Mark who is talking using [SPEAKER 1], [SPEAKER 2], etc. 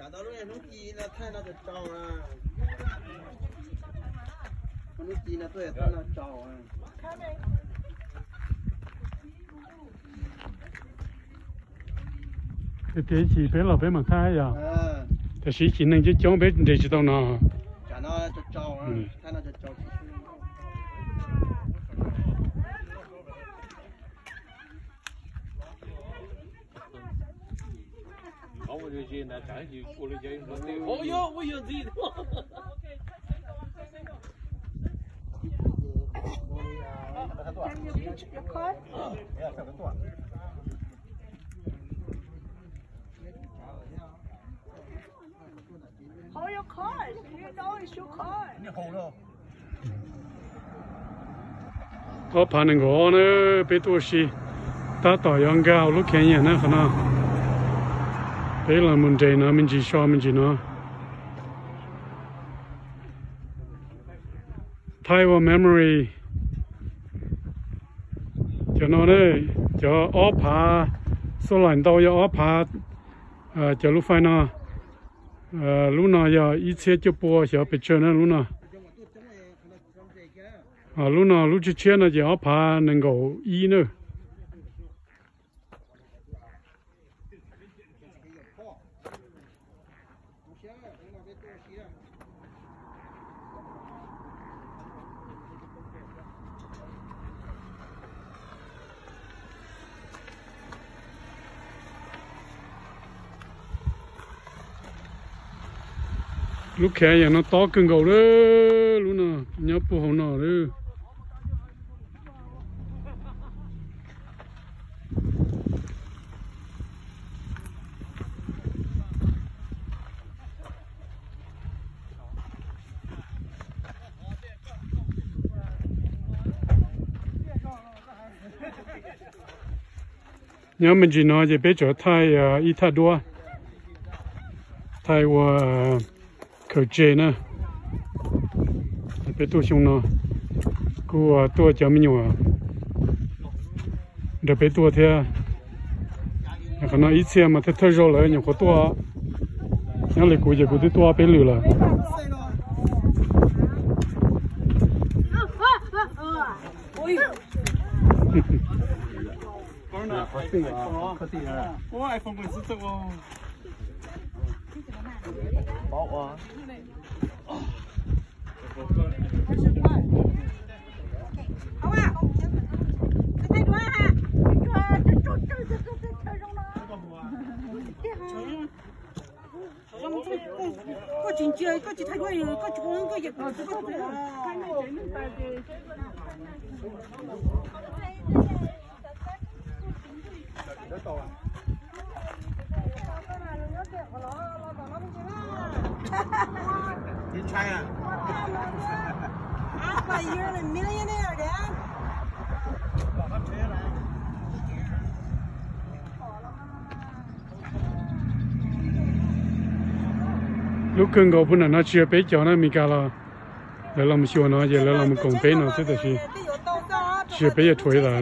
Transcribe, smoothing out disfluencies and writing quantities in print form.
[SPEAKER 1] chả đó lúc này lúc gì là thay nó được trâu à lúc gì là tôi thay nó trâu à
[SPEAKER 2] cái thế chỉ bé là bé mà khai à thì chỉ nên chứ chống bé để chỉ tao nào
[SPEAKER 1] chả nó được trâu à thay nó được trâu
[SPEAKER 3] 我就现在看就过了就哦哟，我有自己的。
[SPEAKER 4] Hold your card. You know it's your card.
[SPEAKER 1] 你好了。
[SPEAKER 2] 我怕那个呢，别多些，打到阳高路看见那可能。别人们这那们去小们去呢。Taiwan memory， 就那呢，就阿帕，苏兰岛要阿帕，就路翻呢，路那要一切就播小别车呢路那，路那路之前呢就阿帕能够一呢。lúc kia giờ nó to cưng gầu đó luôn nè nhớ bù hồng nọ đó nhớ mình chỉ nói về bé chỗ Thái ít thà đua Thái và khởi chế nè bé tu xong nó cô tu cho mình nhiều để bé tu thế cái nó ít xe mà thế thôi rồi lại nhiều có tu nhớ lại cô giờ cô tu bé lừa là
[SPEAKER 4] có chuyện chơi, có chuyện thay đổi, có chuyện uống, có việc có
[SPEAKER 1] In China.
[SPEAKER 4] But you're a millionaire, Dad.
[SPEAKER 2] lúc cưng gầu bữa nó chưa bé cho nó mình cả là để làm siêu nó giờ làm cùng bé nó thế là gì chưa bé tuổi là